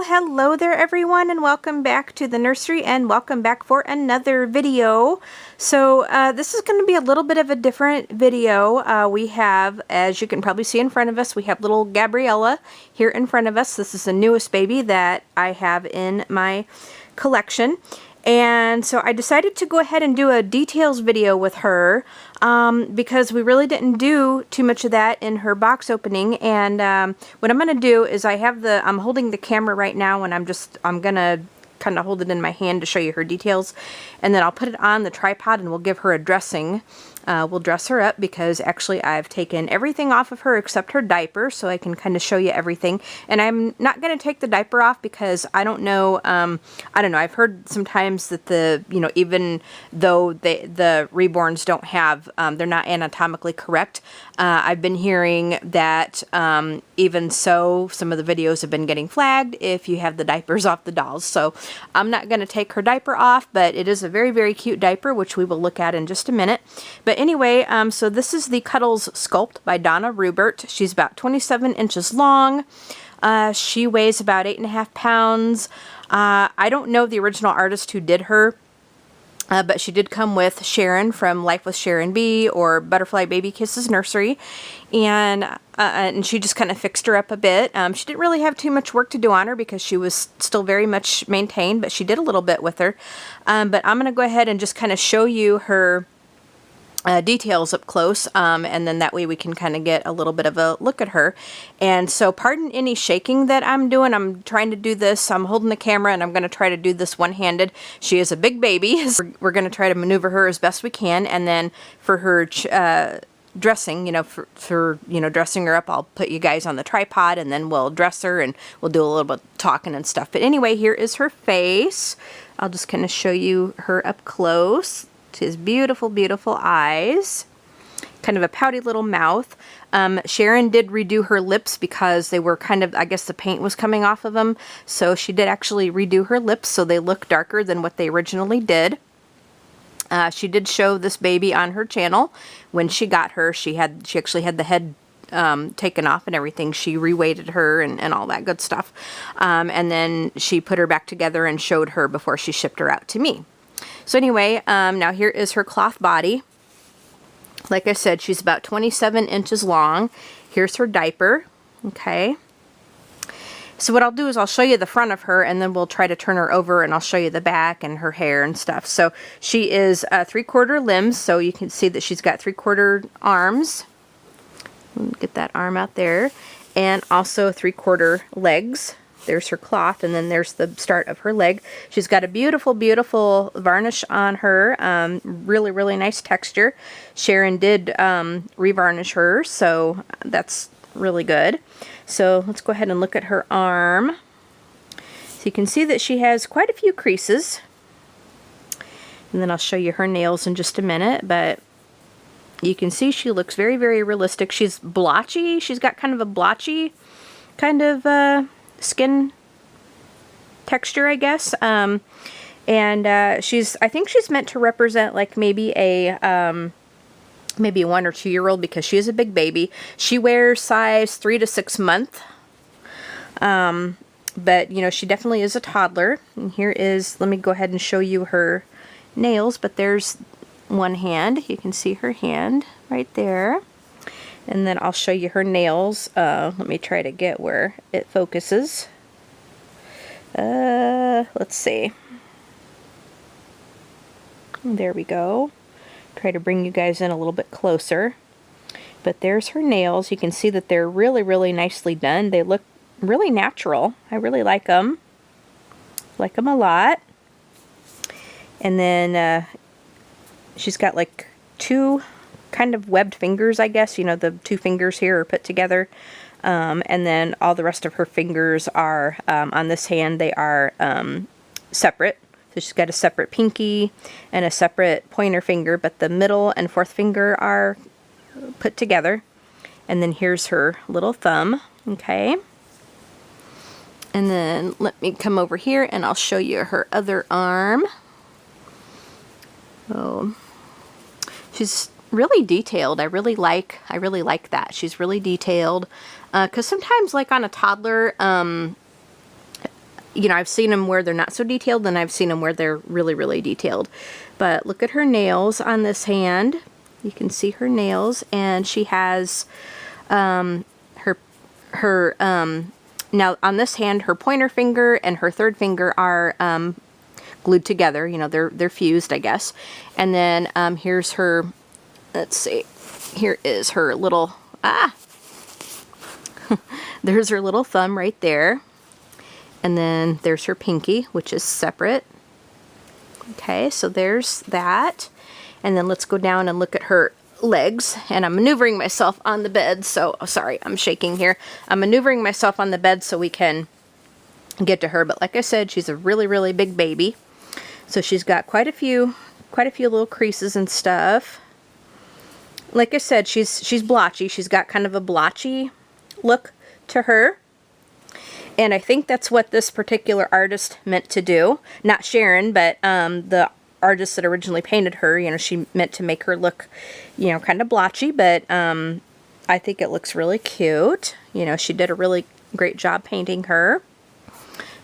Well, hello there everyone, and welcome back to the nursery, and welcome back for another video. So this is going to be a little bit of a different video. We have, as you can probably see in front of us, we have little Gabriella here in front of us. This is the newest baby that I have in my collection. And so I decided to go ahead and do a details video with her because we really didn't do too much of that in her box opening. And what I'm going to do is I'm holding the camera right now, and I'm going to kind of hold it in my hand to show you her details. And then I'll put it on the tripod and we'll give her a dressing. We'll dress her up because actually I've taken everything off of her except her diaper, so I can kind of show you everything. And I'm not going to take the diaper off because I don't know, I've heard sometimes that even though the reborns don't have, they're not anatomically correct, I've been hearing that even so, some of the videos have been getting flagged if you have the diapers off the dolls. So I'm not going to take her diaper off, but it is a very, very cute diaper, which we will look at in just a minute. But anyway, so this is the Cuddles sculpt by Donna Rubert. She's about 27 inches long. She weighs about 8.5 pounds. I don't know the original artist who did her, but she did come with Sharon from Life with Sharon B or Butterfly Baby Kisses Nursery, and she just kind of fixed her up a bit. She didn't really have too much work to do on her because she was still very much maintained, but she did a little bit with her. But I'm going to go ahead and just kind of show you her details up close, and then that way we can kind of get a little bit of a look at her. And so pardon any shaking that I'm doing. I'm trying to do this, I'm holding the camera, and I'm going to try to do this one-handed. She is a big baby. We're going to try to maneuver her as best we can, and then for her dressing, for dressing her up, I'll put you guys on the tripod, and then we'll dress her and we'll do a little bit of talking and stuff. But anyway, here is her face. I'll just kind of show you her up close. She has beautiful, beautiful eyes, kind of a pouty little mouth. Sharon did redo her lips because they were kind of, I guess the paint was coming off of them. So she did actually redo her lips so they look darker than what they originally did. She did show this baby on her channel. When she got her, she actually had the head taken off and everything. She reweighted her and all that good stuff. And then she put her back together and showed her before she shipped her out to me. So anyway, now here is her cloth body. Like I said, she's about 27 inches long. Here's her diaper. Okay. So what I'll do is I'll show you the front of her, and then we'll try to turn her over and I'll show you the back and her hair and stuff. So she is 3/4 limbs, so you can see that she's got 3/4 arms. Get that arm out there. And also 3/4 legs. There's her cloth, and then there's the start of her leg. She's got a beautiful, beautiful varnish on her. Really, really nice texture. Sharon did revarnish her, so that's really good. So let's go ahead and look at her arm. So you can see that she has quite a few creases. And then I'll show you her nails in just a minute, but you can see she looks very, very realistic. She's blotchy. She's got kind of a blotchy kind of skin texture, I guess. And I think she's meant to represent like maybe a 1 or 2 year old because she is a big baby. She wears size 3 to 6 month. But she definitely is a toddler. And here is, let me go ahead and show you her nails, but there's one hand. You can see her hand right there. And then I'll show you her nails. Let me try to get where it focuses. Let's see. There we go. Try to bring you guys in a little bit closer. But there's her nails. You can see that they're really, really nicely done. They look really natural. I really like them. Like them a lot. And then she's got like 2 kind of webbed fingers, I guess. The 2 fingers here are put together. And then all the rest of her fingers are, on this hand, they are separate. So she's got a separate pinky and a separate pointer finger, but the middle and 4th finger are put together. And then here's her little thumb. Okay. And then let me come over here and I'll show you her other arm. Oh, she's really detailed. I really like that. She's really detailed. Because sometimes, like on a toddler, you know, I've seen them where they're not so detailed, and I've seen them where they're really, really detailed. But look at her nails on this hand. You can see her nails, and she has now on this hand, her pointer finger and her third finger are glued together. You know, they're fused, I guess. And then here's her, let's see, here is her little, there's her little thumb right there. And then there's her pinky, which is separate. Okay, so there's that. And then let's go down and look at her legs. And I'm maneuvering myself on the bed, so, oh, sorry, I'm shaking here. I'm maneuvering myself on the bed so we can get to her. But like I said, she's a really, really big baby. So she's got quite a few little creases and stuff. Like I said, she's blotchy. She's got kind of a blotchy look to her. And I think that's what this particular artist meant to do. Not Sharon, but the artist that originally painted her. You know, she meant to make her look, you know, kind of blotchy, but I think it looks really cute. You know, she did a really great job painting her.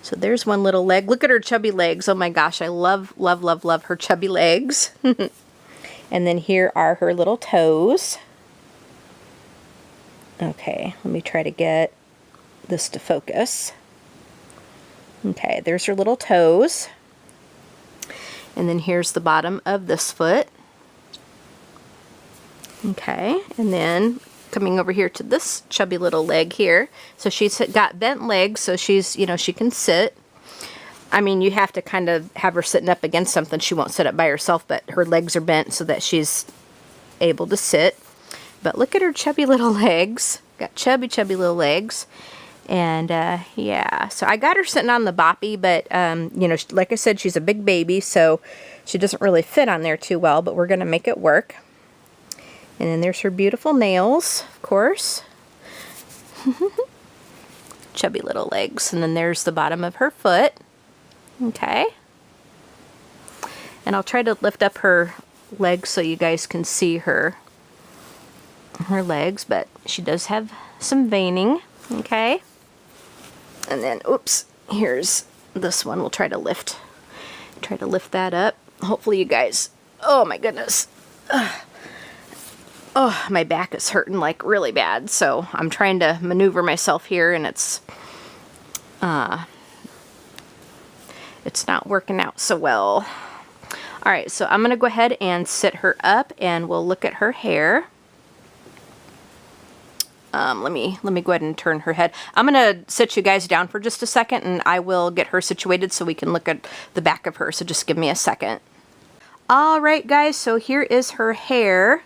So there's one little leg. Look at her chubby legs. Oh my gosh, I love, love, love, love her chubby legs. And then here are her little toes. Okay, let me try to get this to focus. Okay, there's her little toes. And then here's the bottom of this foot. Okay, and then coming over here to this chubby little leg here. So she's got bent legs, so she's, you know, she can sit. I mean, you have to kind of have her sitting up against something. She won't sit up by herself, but her legs are bent so that she's able to sit. But look at her chubby little legs. Got chubby, chubby little legs. And yeah, so I got her sitting on the boppy, but you know, like I said, she's a big baby, so she doesn't really fit on there too well, but we're going to make it work. And then there's her beautiful nails, of course. Chubby little legs. And then there's the bottom of her foot. Okay. And I'll try to lift up her legs so you guys can see her legs, but she does have some veining. Okay. And then, oops, here's this one. We'll try to lift that up. Hopefully you guys, oh my goodness. Oh, my back is hurting like really bad. So I'm trying to maneuver myself here, and it's not working out so well. All right, so I'm gonna go ahead and sit her up, and we'll look at her hair. Let me go ahead and turn her head. I'm gonna sit you guys down for just a second, and I will get her situated so we can look at the back of her. So just give me a second. All right, guys. So here is her hair.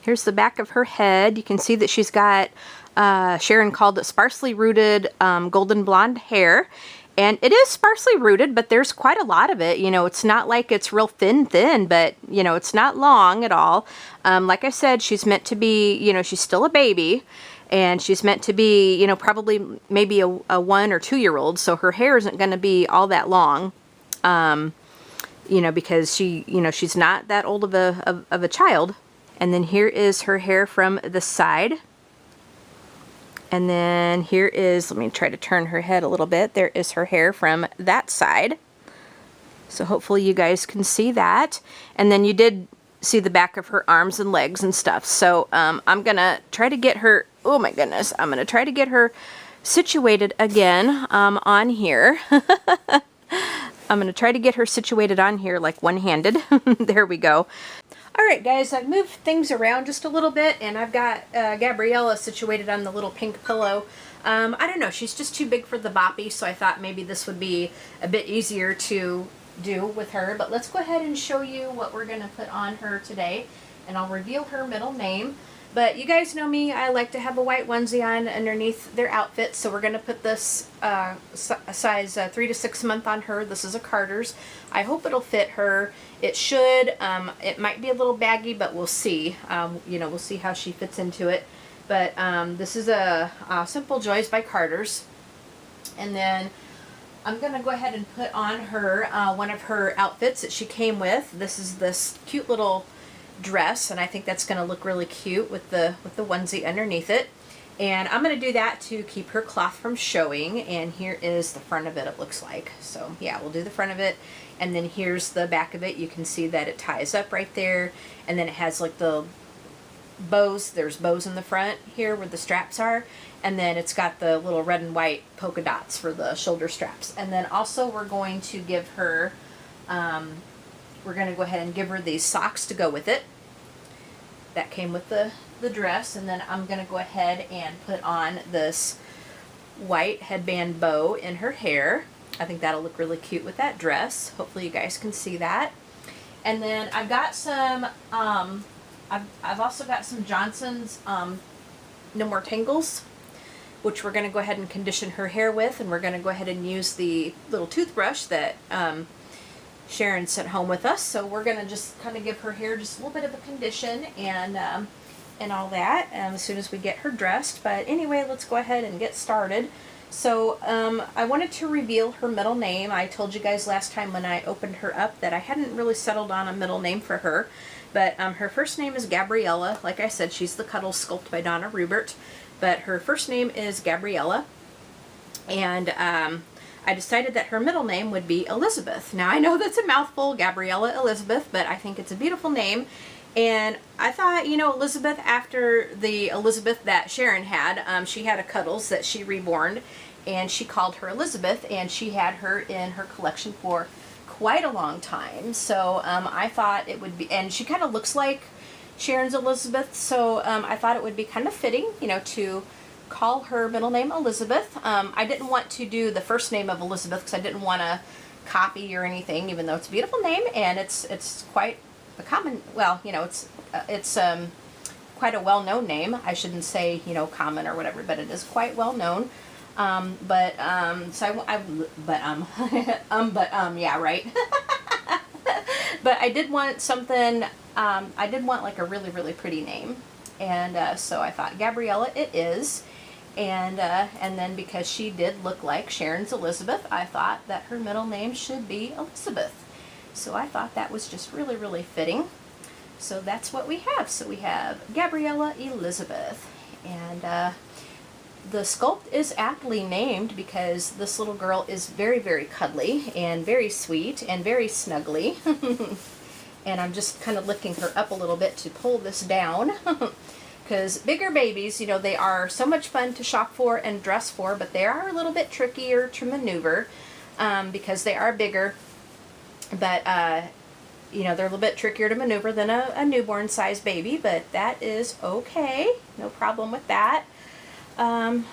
Here's the back of her head. You can see that she's got, Sharon called it sparsely rooted golden blonde hair. And it is sparsely rooted, but there's quite a lot of it. You know, it's not like it's real thin, but, you know, it's not long at all. Like I said, she's meant to be, you know, she's still a baby. And she's meant to be, you know, probably maybe a 1 or 2 year old. So her hair isn't going to be all that long. You know, because she, you know, she's not that old of a child. And then here is her hair from the side. And then here is, let me try to turn her head a little bit. There is her hair from that side. So hopefully you guys can see that. And then you did see the back of her arms and legs and stuff. So I'm going to try to get her, oh my goodness, I'm going to try to get her situated again on here. I'm going to try to get her situated on here like one-handed. There we go. Alright guys, I've moved things around just a little bit, and I've got Gabriella situated on the little pink pillow. I don't know, she's just too big for the boppy, so I thought maybe this would be a bit easier to do with her. But let's go ahead and show you what we're going to put on her today, and I'll reveal her middle name. But you guys know me, I like to have a white onesie on underneath their outfit, so we're going to put this size 3 to 6 month on her. This is a Carter's. I hope it'll fit her. It should. It might be a little baggy, but we'll see. You know, we'll see how she fits into it. But this is a Simple Joys by Carter's. And then I'm going to go ahead and put on her one of her outfits that she came with. This is this cute little dress, and I think that's going to look really cute with the onesie underneath it. And I'm going to do that to keep her cloth from showing. And here is the front of it, it looks like. So yeah, we'll do the front of it. And then here's the back of it. You can see that it ties up right there. And then it has like the bows. There's bows in the front here where the straps are. And then it's got the little red and white polka dots for the shoulder straps. And then also we're going to give her, we're going to go ahead and give her these socks to go with it. That came with the dress. And then I'm going to go ahead and put on this white headband bow in her hair. I think that'll look really cute with that dress. Hopefully you guys can see that. And then I've got some, I've also got some Johnson's No More Tangles, which we're going to go ahead and condition her hair with. And we're going to go ahead and use the little toothbrush that Sharon sent home with us. So we're going to just kind of give her hair just a little bit of a condition and all that as soon as we get her dressed. But anyway, let's go ahead and get started. So I wanted to reveal her middle name. I told you guys last time when I opened her up that I hadn't really settled on a middle name for her. But her first name is Gabriella. Like I said, she's the Cuddles sculpt by Donna Rubert. But her first name is Gabriella. And I decided that her middle name would be Elizabeth. Now I know that's a mouthful, Gabriella Elizabeth, but I think it's a beautiful name. And I thought, you know, Elizabeth, after the Elizabeth that Sharon had, she had a Cuddles that she reborn, and she called her Elizabeth, and she had her in her collection for quite a long time. So I thought it would be, and she kind of looks like Sharon's Elizabeth, so I thought it would be kind of fitting, you know, to call her middle name Elizabeth. I didn't want to do the first name of Elizabeth because I didn't want to copy or anything, even though it's a beautiful name, and it's quite a common, well, you know, it's quite a well-known name. I shouldn't say, you know, common or whatever, but it is quite well-known. Yeah, right. But I did want something, I did want like a really, really pretty name. And so I thought Gabriella it is. And then because she did look like Sharon's Elizabeth, I thought that her middle name should be Elizabeth. So I thought that was just really, really fitting. So that's what we have. So we have Gabriella Elizabeth. And the sculpt is aptly named because this little girl is very, very cuddly and very sweet and very snuggly. And I'm just kind of lifting her up a little bit to pull this down. Because bigger babies, you know, they are so much fun to shop for and dress for, but they are a little bit trickier to maneuver because they are bigger. But, you know, they're a little bit trickier to maneuver than a newborn size baby, but that is okay. No problem with that. So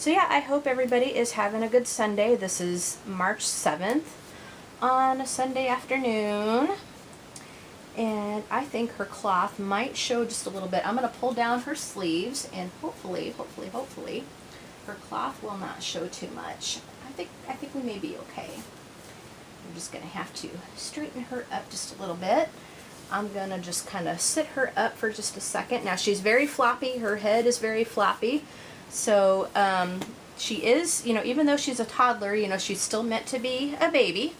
yeah, I hope everybody is having a good Sunday. This is March 7th on a Sunday afternoon. And I think her cloth might show just a little bit. I'm going to pull down her sleeves and hopefully her cloth will not show too much. I think we may be okay. I'm just going to have to straighten her up just a little bit. I'm going to just kind of sit her up for just a second. Now she's very floppy. Her head is very floppy. So she is, you know, even though she's a toddler, you know, she's still meant to be a baby.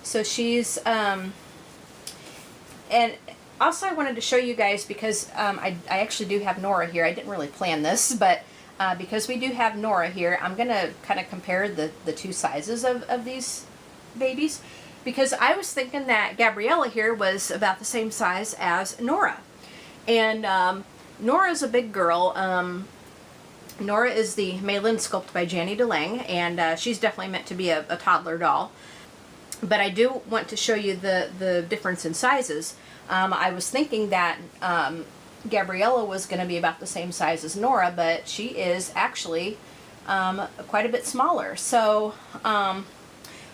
So she's, and also I wanted to show you guys because I actually do have Nora here. I didn't really plan this, but because we do have Nora here, I'm going to kind of compare the two sizes of these babies, because I was thinking that Gabriella here was about the same size as Nora. And Nora's a big girl. Nora is the Malin sculpt by Janny DeLange, and she's definitely meant to be a toddler doll. But I do want to show you the difference in sizes. I was thinking that Gabriella was going to be about the same size as Nora, but she is actually quite a bit smaller. So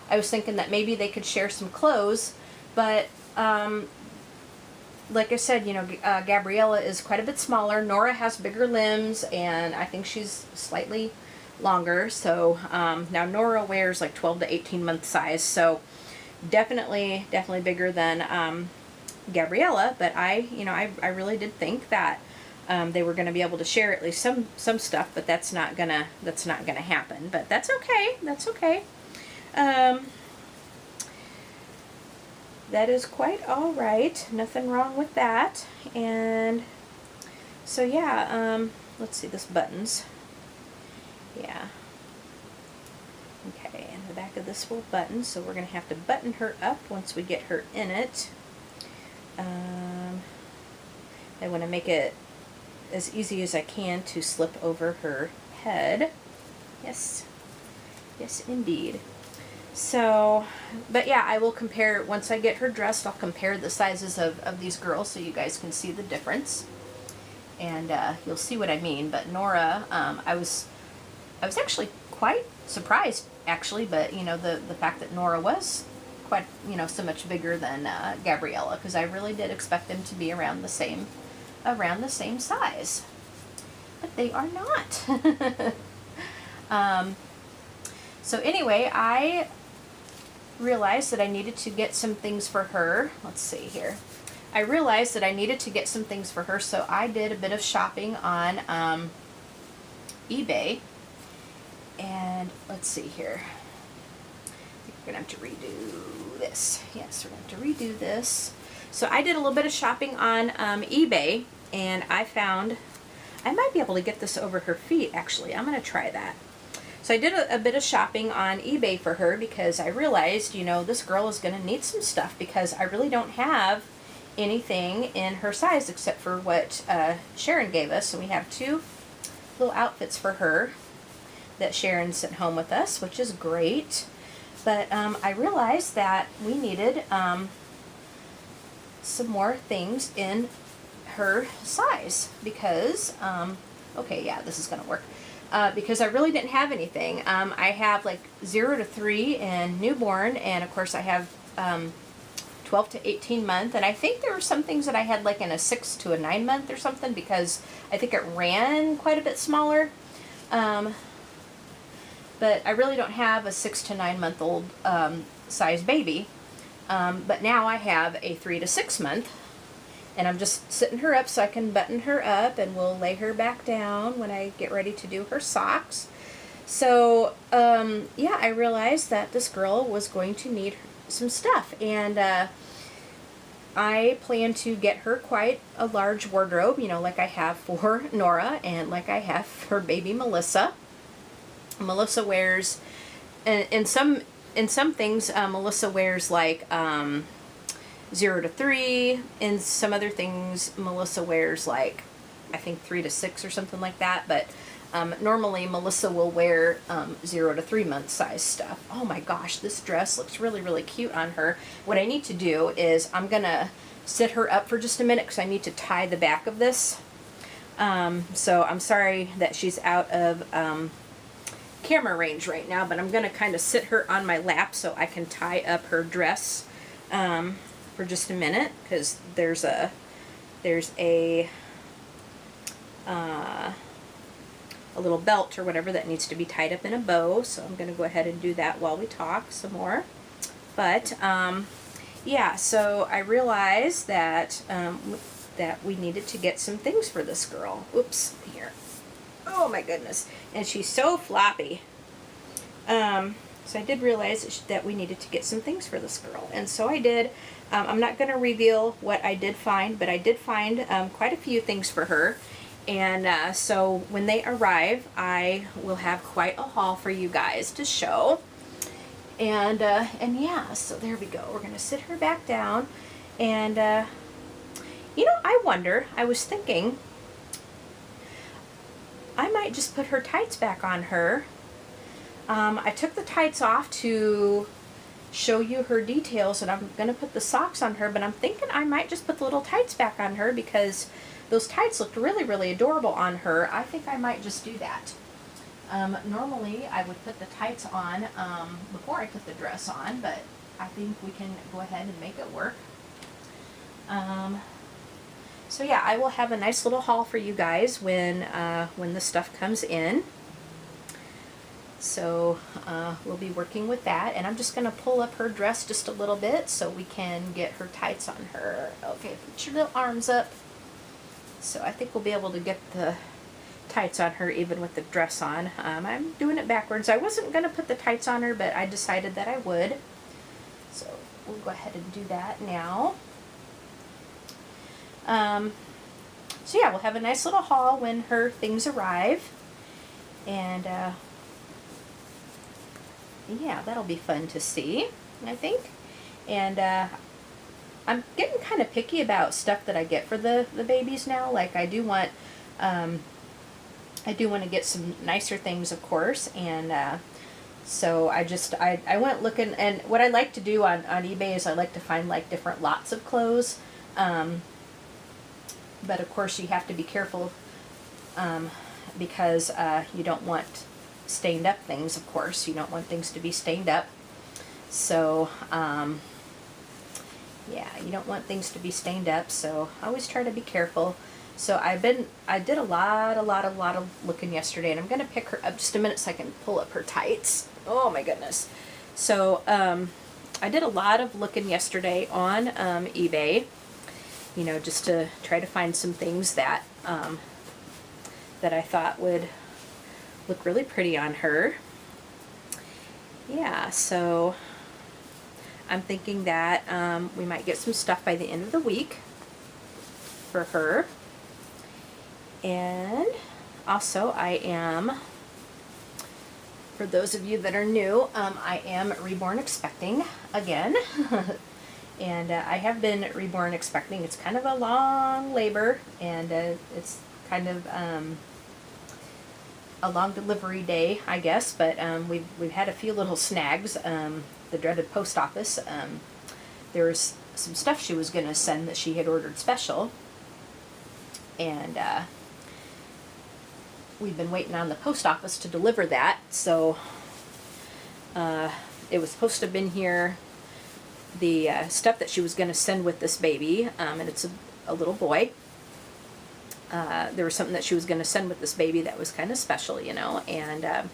I was thinking that maybe they could share some clothes, but like I said, you know, Gabriella is quite a bit smaller. Nora has bigger limbs, and I think she's slightly longer. So now Nora wears like 12 to 18 month size, so definitely bigger than Gabriella. But I really did think that they were going to be able to share at least some stuff, but that's not gonna happen. But that's okay. That's okay. That is quite all right. Nothing wrong with that. And so yeah, let's see, this buttons. Yeah. Okay, and the back of this will button, so we're going to have to button her up once we get her in it. I want to make it as easy as I can to slip over her head. Yes. Yes, indeed. So, but yeah, I will compare, once I get her dressed, I'll compare the sizes of these girls so you guys can see the difference. And you'll see what I mean. But Nora, I was actually quite surprised, actually, but you know, the fact that Nora was quite, you know, so much bigger than Gabriella, because I really did expect them to be around the same size, but they are not. So anyway, I realized that I needed to get some things for her. Let's see here. I realized that I needed to get some things for her, so I did a bit of shopping on eBay. And let's see here. I think we're going to have to redo this. Yes, we're going to have to redo this. So I did a little bit of shopping on eBay, and I found, I might be able to get this over her feet, actually. I'm going to try that. So I did a bit of shopping on eBay for her because I realized, you know, this girl is going to need some stuff because I really don't have anything in her size except for what Sharon gave us. So we have 2 little outfits for her that Sharon sent home with us, which is great. But I realized that we needed some more things in her size because, okay, yeah, this is going to work. Because I really didn't have anything. I have like 0 to 3 and newborn, and of course I have 12 to 18 month, and I think there were some things that I had like in a 6 to a 9 month or something because I think it ran quite a bit smaller. But I really don't have a 6 to 9 month old size baby. But now I have a 3 to 6 month. And I'm just sitting her up so I can button her up, and we'll lay her back down when I get ready to do her socks. So, yeah, I realized that this girl was going to need some stuff. And I plan to get her quite a large wardrobe, you know, like I have for Nora and like I have for baby Melissa. Melissa wears, in some things, Melissa wears like 0 to 3. In some other things, Melissa wears like, I think 3 to 6 or something like that. But normally Melissa will wear 0 to 3 month size stuff. Oh my gosh, this dress looks really, really cute on her. What I need to do is I'm gonna sit her up for just a minute because I need to tie the back of this. So I'm sorry that she's out of camera range right now, but I'm gonna kind of sit her on my lap so I can tie up her dress for just a minute, because there's a little belt or whatever that needs to be tied up in a bow, so I'm going to go ahead and do that while we talk some more. But yeah, so I realized that that we needed to get some things for this girl. Oops, here. Oh my goodness, and she's so floppy. So I did realize that we needed to get some things for this girl, and so I did. I'm not going to reveal what I did find, but I did find quite a few things for her. And so when they arrive, I will have quite a haul for you guys to show. And yeah, so there we go. We're going to sit her back down. And, you know, I wonder, I was thinking, I might just put her tights back on her. I took the tights off to show you her details, and I'm going to put the socks on her, but I'm thinking I might just put the little tights back on her because those tights looked really, really adorable on her. I think I might just do that. Normally I would put the tights on before I put the dress on, but I think we can go ahead and make it work. So yeah, I will have a nice little haul for you guys when the stuff comes in. So we'll be working with that, and I'm just going to pull up her dress just a little bit so we can get her tights on her. Okay, put your little arms up. So I think we'll be able to get the tights on her even with the dress on. I'm doing it backwards. I wasn't going to put the tights on her, but I decided that I would. So we'll go ahead and do that now. So yeah, we'll have a nice little haul when her things arrive. And yeah, that'll be fun to see, I think. And I'm getting kind of picky about stuff that I get for the babies now. Like I do want to get some nicer things, of course, and so I went looking, and what I like to do on eBay is I like to find like different lots of clothes, but of course you have to be careful because you don't want stained up things, of course. You don't want things to be stained up. So yeah, you don't want things to be stained up, so I always try to be careful. So I did a lot of looking yesterday, and I'm going to pick her up just a minute so I can pull up her tights. Oh my goodness. So I did a lot of looking yesterday on eBay, you know, just to try to find some things that that I thought would look really pretty on her. Yeah, so I'm thinking that we might get some stuff by the end of the week for her. And also I am, for those of you that are new, I am reborn expecting again. And I have been reborn expecting. It's kind of a long labor, and it's kind of a long delivery day, I guess, but we've had a few little snags. The dreaded post office. There was some stuff she was going to send that she had ordered special, and we've been waiting on the post office to deliver that. So it was supposed to have been here, the stuff that she was going to send with this baby, and it's a little boy. There was something that she was going to send with this baby that was kind of special, you know, and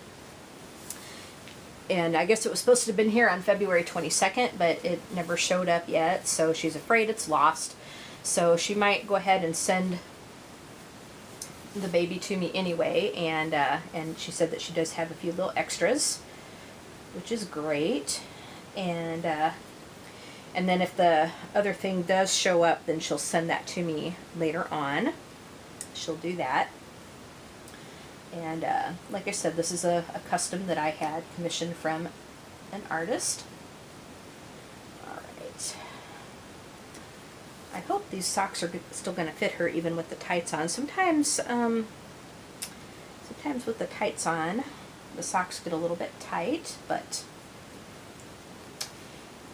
I guess it was supposed to have been here on February 22nd, but it never showed up yet, so she's afraid it's lost. So she might go ahead and send the baby to me anyway, and she said that she does have a few little extras, which is great. And then if the other thing does show up, then she'll send that to me later on. She'll do that. And like I said, this is a custom that I had commissioned from an artist. Alright. I hope these socks are still going to fit her even with the tights on. Sometimes with the tights on, the socks get a little bit tight, but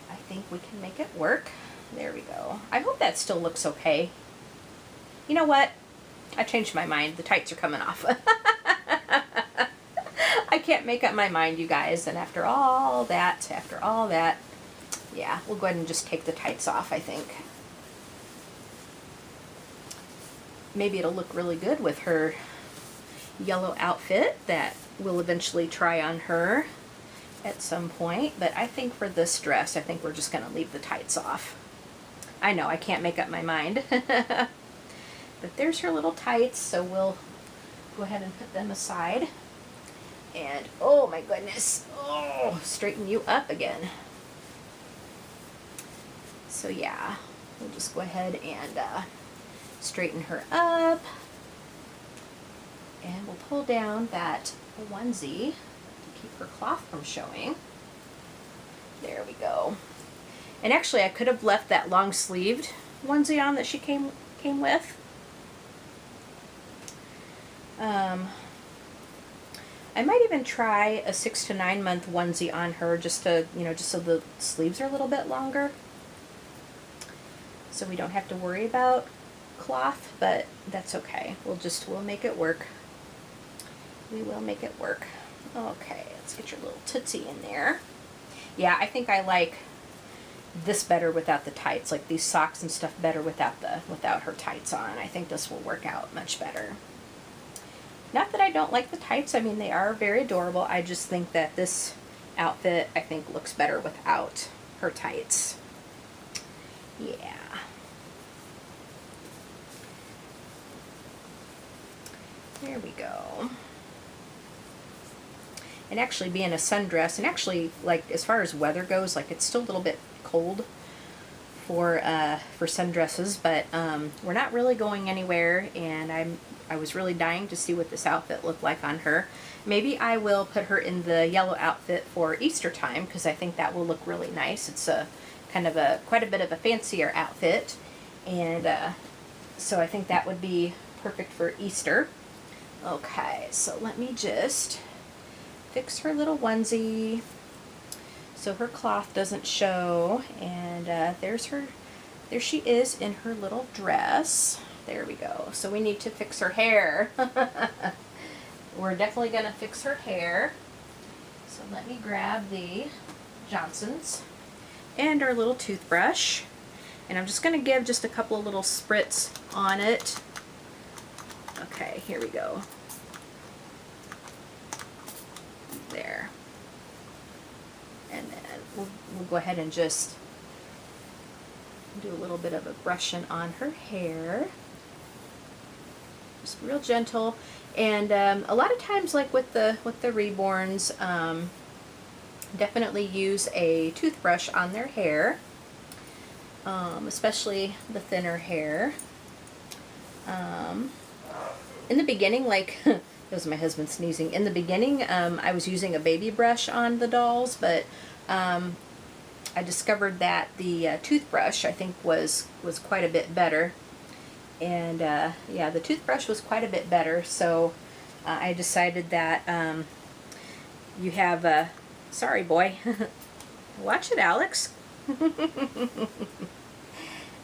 I think we can make it work. There we go. I hope that still looks okay. You know what? I changed my mind. The tights are coming off. I can't make up my mind, you guys, and after all that, yeah, we'll go ahead and just take the tights off, I think. Maybe it'll look really good with her yellow outfit that we'll eventually try on her at some point, but I think for this dress, I think we're just going to leave the tights off. I know, I can't make up my mind. But there's her little tights, so we'll go ahead and put them aside. And, oh my goodness, oh, straighten you up again. So yeah, we'll just go ahead and straighten her up. And we'll pull down that onesie to keep her cloth from showing. There we go. And actually, I could have left that long-sleeved onesie on that she came with. I might even try a 6 to 9 month onesie on her, just to, you know, just so the sleeves are a little bit longer, so we don't have to worry about cloth, but that's okay. We'll make it work. We will make it work. Okay, let's get your little tootsie in there. Yeah, I think I like this better without the tights, like these socks and stuff better without her tights on. I think this will work out much better. Not that I don't like the tights, I mean, they are very adorable. I just think that this outfit, I think, looks better without her tights. Yeah. There we go. And actually being a sundress, and actually, like, as far as weather goes, like, it's still a little bit cold for sundresses, but we're not really going anywhere, and I was really dying to see what this outfit looked like on her. Maybe I will put her in the yellow outfit for Easter time, because I think that will look really nice. It's a kind of quite a bit of a fancier outfit, and so I think that would be perfect for Easter. Okay, so let me just fix her little onesie so her cloth doesn't show, and there she is in her little dress. There we go. So we need to fix her hair. We're definitely going to fix her hair. So let me grab the Johnsons and our little toothbrush, and I'm just going to give just a couple of little spritz on it. Okay, here we go. There. And then we'll go ahead and just do a little bit of a brushing on her hair. Just real gentle. And a lot of times, like with the Reborns, definitely use a toothbrush on their hair, especially the thinner hair. In the beginning, like, that was my husband sneezing. In the beginning, I was using a baby brush on the dolls, but I discovered that the toothbrush, I think, was quite a bit better. And yeah, the toothbrush was quite a bit better, so I decided that you have sorry boy. Watch it, Alex.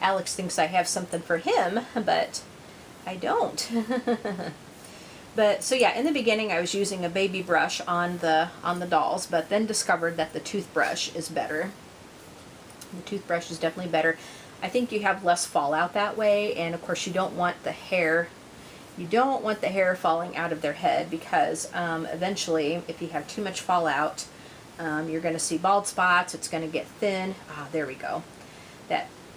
Alex thinks I have something for him, but I don't. But so yeah, in the beginning I was using a baby brush on the dolls, but then discovered that the toothbrush is better. The toothbrush is definitely better. I think you have less fallout that way, and of course you don't want the hair falling out of their head, because eventually, if you have too much fallout, you're going to see bald spots. It's going to get thin. Ah, there we go.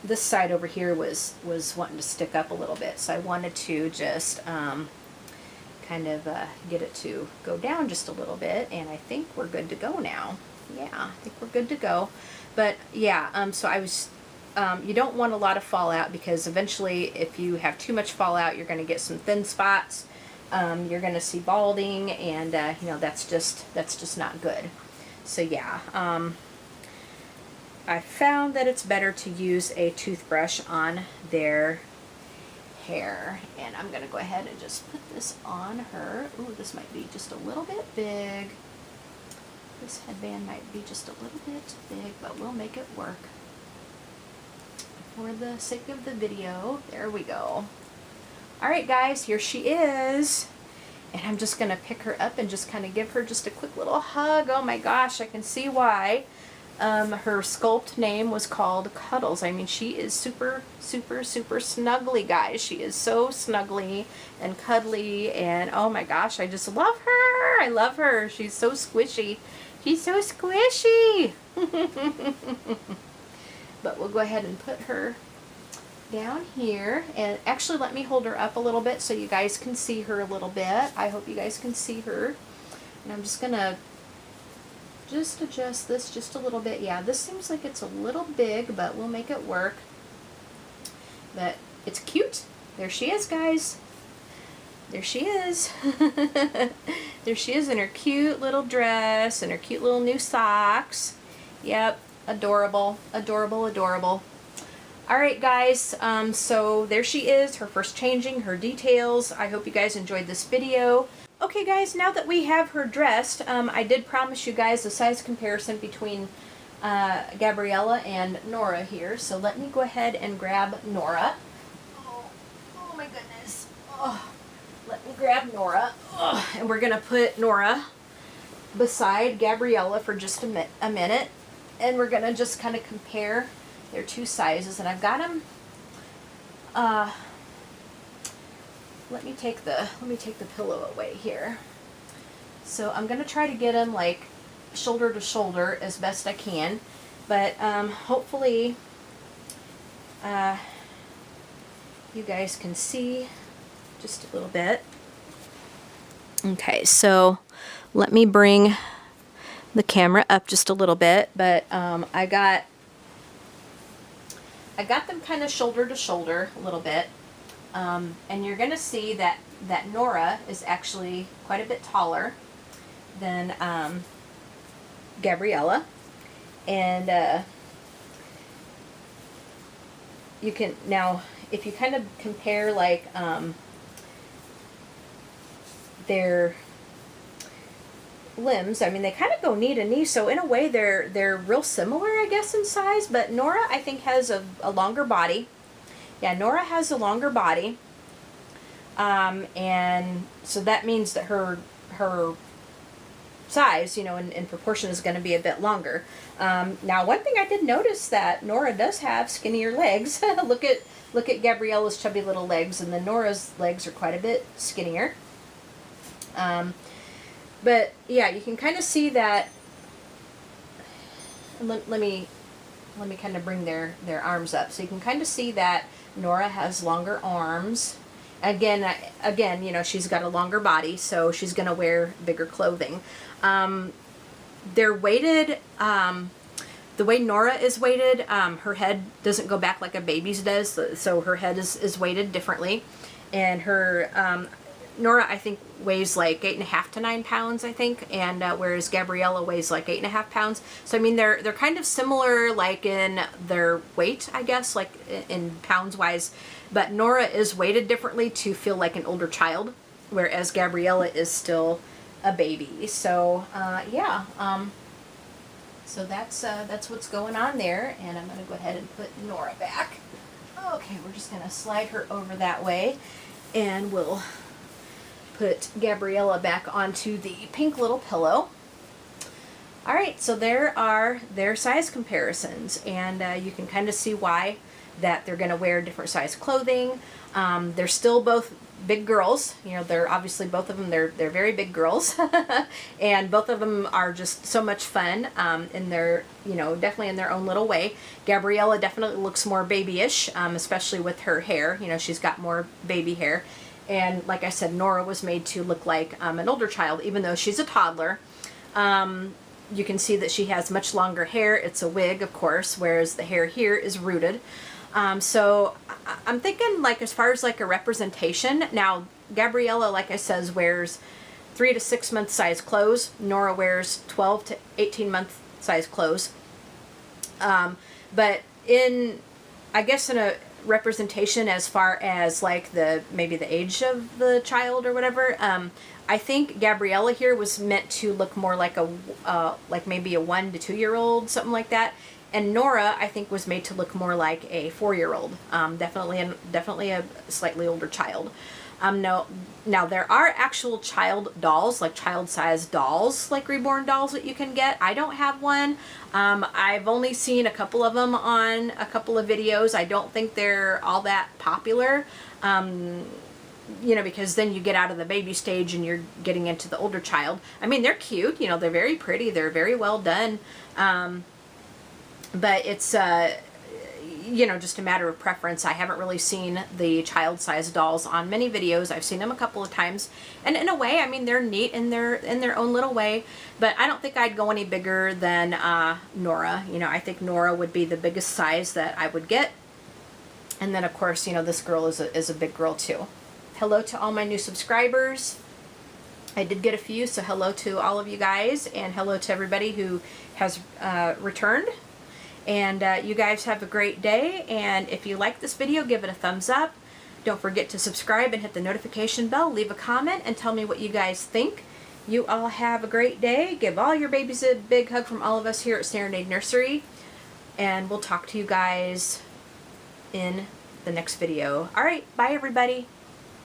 This side over here was wanting to stick up a little bit, so I wanted to just kind of get it to go down just a little bit, and I think we're good to go now. Yeah, I think we're good to go. But yeah, so I was. You don't want a lot of fallout, because eventually, if you have too much fallout, you're going to get some thin spots. You're going to see balding, and you know, that's just not good. So yeah, I found that it's better to use a toothbrush on their hair, and I'm going to go ahead and just put this on her. Ooh, this might be just a little bit big. This headband might be just a little bit big, but we'll make it work. For the sake of the video, there we go. Alright guys, here she is. And I'm just going to pick her up and just kind of give her just a quick little hug. Oh my gosh, I can see why. Her sculpt name was called Cuddles. I mean, she is super, super, super snuggly, guys. She is so snuggly and cuddly, and oh my gosh, I just love her. I love her. She's so squishy. She's so squishy. But we'll go ahead and put her down here, and actually let me hold her up a little bit so you guys can see her a little bit. I hope you guys can see her. And I'm just gonna just adjust this just a little bit. Yeah, this seems like it's a little big, but we'll make it work. But it's cute. There she is, guys. There she is. There she is in her cute little dress and her cute little new socks. Yep. Adorable, adorable, adorable. Alright guys, so there she is, her first changing, her details. I hope you guys enjoyed this video. Okay guys, now that we have her dressed, I did promise you guys a size comparison between Gabriella and Nora here. So let me go ahead and grab Nora. Oh my goodness. Oh, let me grab Nora. Oh, and we're going to put Nora beside Gabriella for just a minute. And we're going to just kind of compare their two sizes. And I've got them, let me take the pillow away here. So I'm going to try to get them like shoulder to shoulder as best I can. But hopefully you guys can see just a little bit. Okay, so let me bring the camera up just a little bit, but I got I got them kind of shoulder to shoulder a little bit. And you're going to see that Nora is actually quite a bit taller than Gabriella. And you can, now, if you kind of compare like their limbs, I mean, they kind of go knee to knee, so in a way they're real similar, I guess, in size, but Nora, I think, has a longer body. Yeah, Nora has a longer body, and so that means that her size, you know, in proportion is going to be a bit longer. Now, one thing I did notice that Nora does have skinnier legs. Look at Gabriella's chubby little legs, and then Nora's legs are quite a bit skinnier. But yeah, you can kind of see that. Let me kind of bring their arms up, so you can kind of see that Nora has longer arms. Again, you know, she's got a longer body, so she's going to wear bigger clothing. They're weighted, the way Nora is weighted, her head doesn't go back like a baby's does, so her head is weighted differently. And her, Nora, I think, weighs like 8.5 to 9 pounds, I think, and whereas Gabriella weighs like 8.5 pounds. So I mean, they're kind of similar, like in their weight, I guess, like in pounds wise. But Nora is weighted differently to feel like an older child, whereas Gabriella is still a baby. So yeah, so that's what's going on there. And I'm going to go ahead and put Nora back. Okay, we're just going to slide her over that way, and we'll put Gabriella back onto the pink little pillow. Alright, so there are their size comparisons, and you can kind of see why that they're going to wear different size clothing. They're still both big girls. You know, they're obviously, both of them, they're very big girls. And both of them are just so much fun in their, you know, definitely in their own little way. Gabriella definitely looks more babyish, especially with her hair. You know, she's got more baby hair. And like I said, Nora was made to look like an older child, even though she's a toddler. You can see that she has much longer hair. It's a wig, of course, whereas the hair here is rooted. So I'm thinking, like, as far as like a representation, now Gabriella, like I says, wears 3 to 6 month size clothes. Nora wears 12 to 18 month size clothes. But in, I guess, in a representation as far as like maybe the age of the child or whatever, I think Gabriella here was meant to look more like like maybe a 1 to 2 year old, something like that. And Nora, I think, was made to look more like a 4-year-old, definitely a slightly older child. Now there are actual child dolls, like child-sized dolls, like Reborn dolls that you can get. I don't have one. I've only seen a couple of them on a couple of videos. I don't think they're all that popular, you know, because then you get out of the baby stage and you're getting into the older child. I mean, they're cute, you know, they're very pretty, they're very well done, but it's, you know, just a matter of preference. I haven't really seen the child-sized dolls on many videos. I've seen them a couple of times, and in a way, I mean, they're neat in their own little way, but I don't think I'd go any bigger than Nora. You know, I think Nora would be the biggest size that I would get, and then of course, you know, this girl is a big girl too. Hello to all my new subscribers. I did get a few, so hello to all of you guys, and hello to everybody who has returned. And you guys have a great day, and if you like this video, give it a thumbs up. Don't forget to subscribe and hit the notification bell. Leave a comment and tell me what you guys think. You all have a great day. Give all your babies a big hug from all of us here at Serenade Nursery, and we'll talk to you guys in the next video. Alright, bye everybody.